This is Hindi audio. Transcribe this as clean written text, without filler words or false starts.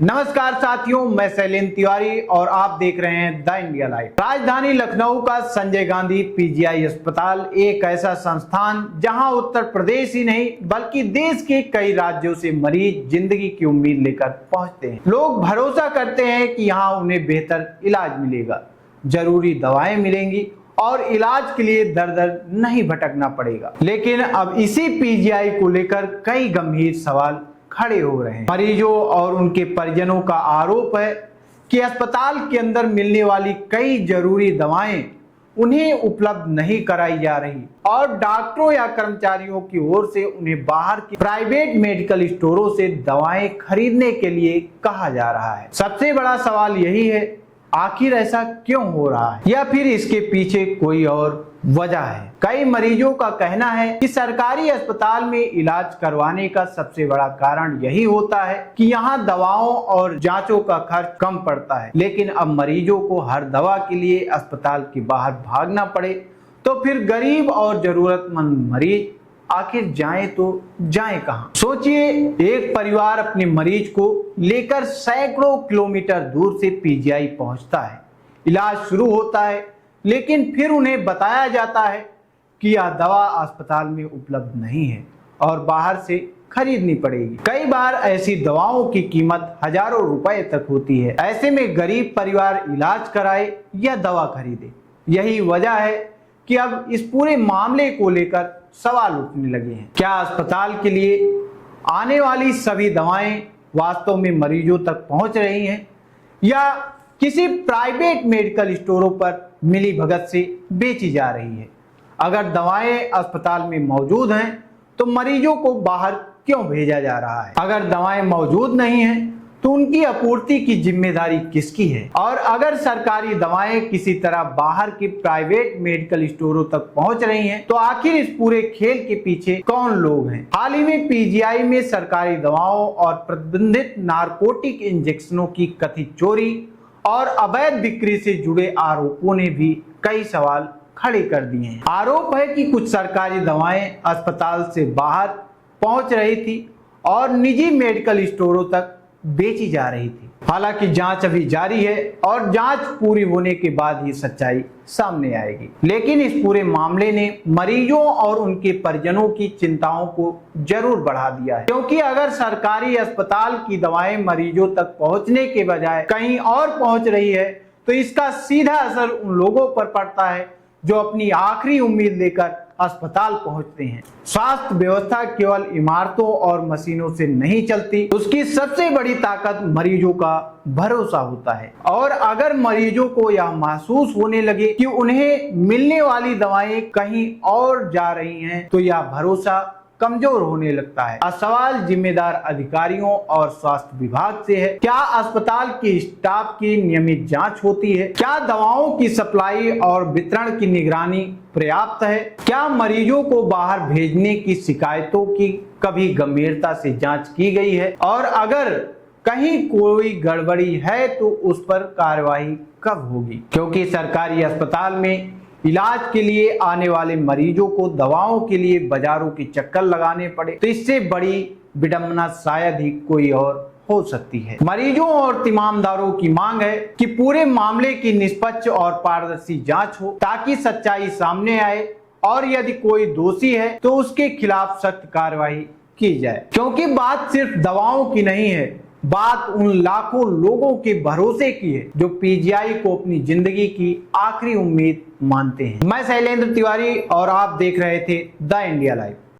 नमस्कार साथियों, मैं शैलेंद्र तिवारी और आप देख रहे हैं द इंडिया लाइव। राजधानी लखनऊ का संजय गांधी पीजीआई अस्पताल एक ऐसा संस्थान जहां उत्तर प्रदेश ही नहीं बल्कि देश के कई राज्यों से मरीज जिंदगी की उम्मीद लेकर पहुंचते हैं। लोग भरोसा करते हैं कि यहां उन्हें बेहतर इलाज मिलेगा, जरूरी दवाएं मिलेंगी और इलाज के लिए दर दर नहीं भटकना पड़ेगा। लेकिन अब इसी पीजीआई को लेकर कई गंभीर सवाल खड़े हो रहे हैं। मरीजों और उनके परिजनों का आरोप है कि अस्पताल के अंदर मिलने वाली कई जरूरी दवाएं उन्हें उपलब्ध नहीं कराई जा रही और डॉक्टरों या कर्मचारियों की ओर से उन्हें बाहर के प्राइवेट मेडिकल स्टोरों से दवाएं खरीदने के लिए कहा जा रहा है। सबसे बड़ा सवाल यही है, आखिर ऐसा क्यों हो रहा है या फिर इसके पीछे कोई और वजह है। कई मरीजों का कहना है कि सरकारी अस्पताल में इलाज करवाने का सबसे बड़ा कारण यही होता है कि यहाँ दवाओं और जांचों का खर्च कम पड़ता है। लेकिन अब मरीजों को हर दवा के लिए अस्पताल के बाहर भागना पड़े तो फिर गरीब और जरूरतमंद मरीज आखिर जाएं तो जाएं कहां। सोचिए, एक परिवार अपने मरीज को लेकर सैकड़ों किलोमीटर दूर से पीजीआई पहुंचता है, इलाज शुरू होता है, लेकिन फिर उन्हें बताया जाता है कि यह दवा अस्पताल में उपलब्ध नहीं है और बाहर से खरीदनी पड़ेगी। कई बार ऐसी दवाओं की कीमत हजारों रुपए तक होती है। ऐसे में गरीब परिवार इलाज कराए या दवा खरीदे। यही वजह है कि अब इस पूरे मामले को लेकर सवाल उठने लगे हैं। क्या अस्पताल के लिए आने वाली सभी दवाएं वास्तव में मरीजों तक पहुंच रही हैं या किसी प्राइवेट मेडिकल स्टोरों पर मिली भगत से बेची जा रही है? अगर दवाएं अस्पताल में मौजूद हैं तो मरीजों को बाहर क्यों भेजा जा रहा है? अगर दवाएं मौजूद नहीं हैं तो उनकी आपूर्ति की जिम्मेदारी किसकी है? और अगर सरकारी दवाएं किसी तरह बाहर के प्राइवेट मेडिकल स्टोरों तक पहुंच रही हैं तो आखिर इस पूरे खेल के पीछे कौन लोग हैं? हाल ही में पीजीआई में सरकारी दवाओं और प्रतिबंधित नारकोटिक इंजेक्शनों की कथित चोरी और अवैध बिक्री से जुड़े आरोपों ने भी कई सवाल खड़े कर दिए हैं। आरोप है कि कुछ सरकारी दवाएं अस्पताल से बाहर पहुंच रही थी और निजी मेडिकल स्टोरों तक बेची जा रही थी। हालांकि जांच अभी जारी है और जांच पूरी होने के बाद ही सच्चाई सामने आएगी। लेकिन इस पूरे मामले ने मरीजों और उनके परिजनों की चिंताओं को जरूर बढ़ा दिया है, क्योंकि अगर सरकारी अस्पताल की दवाएं मरीजों तक पहुंचने के बजाय कहीं और पहुंच रही है तो इसका सीधा असर उन लोगों पर पड़ता है जो अपनी आखिरी उम्मीद लेकर अस्पताल पहुंचते हैं। स्वास्थ्य व्यवस्था केवल इमारतों और मशीनों से नहीं चलती, उसकी सबसे बड़ी ताकत मरीजों का भरोसा होता है। और अगर मरीजों को यह महसूस होने लगे कि उन्हें मिलने वाली दवाएं कहीं और जा रही हैं तो यह भरोसा कमजोर होने लगता है। अब सवाल जिम्मेदार अधिकारियों और स्वास्थ्य विभाग से है। क्या अस्पताल के स्टाफ की नियमित जांच होती है? क्या दवाओं की सप्लाई और वितरण की निगरानी पर्याप्त है? क्या मरीजों को बाहर भेजने की शिकायतों की कभी गंभीरता से जांच की गई है? और अगर कहीं कोई गड़बड़ी है तो उस पर कार्रवाई कब होगी? क्योंकि सरकारी अस्पताल में इलाज के लिए आने वाले मरीजों को दवाओं के लिए बाजारों के चक्कर लगाने पड़े तो इससे बड़ी विडंबना शायद ही कोई और हो सकती है। मरीजों और तीमारदारों की मांग है कि पूरे मामले की निष्पक्ष और पारदर्शी जांच हो ताकि सच्चाई सामने आए और यदि कोई दोषी है तो उसके खिलाफ सख्त कार्रवाई की जाए। क्योंकि बात सिर्फ दवाओं की नहीं है, बात उन लाखों लोगों के भरोसे की है जो पीजीआई को अपनी जिंदगी की आखिरी उम्मीद मानते हैं। मैं शैलेंद्र तिवारी और आप देख रहे थे द इंडिया लाइव।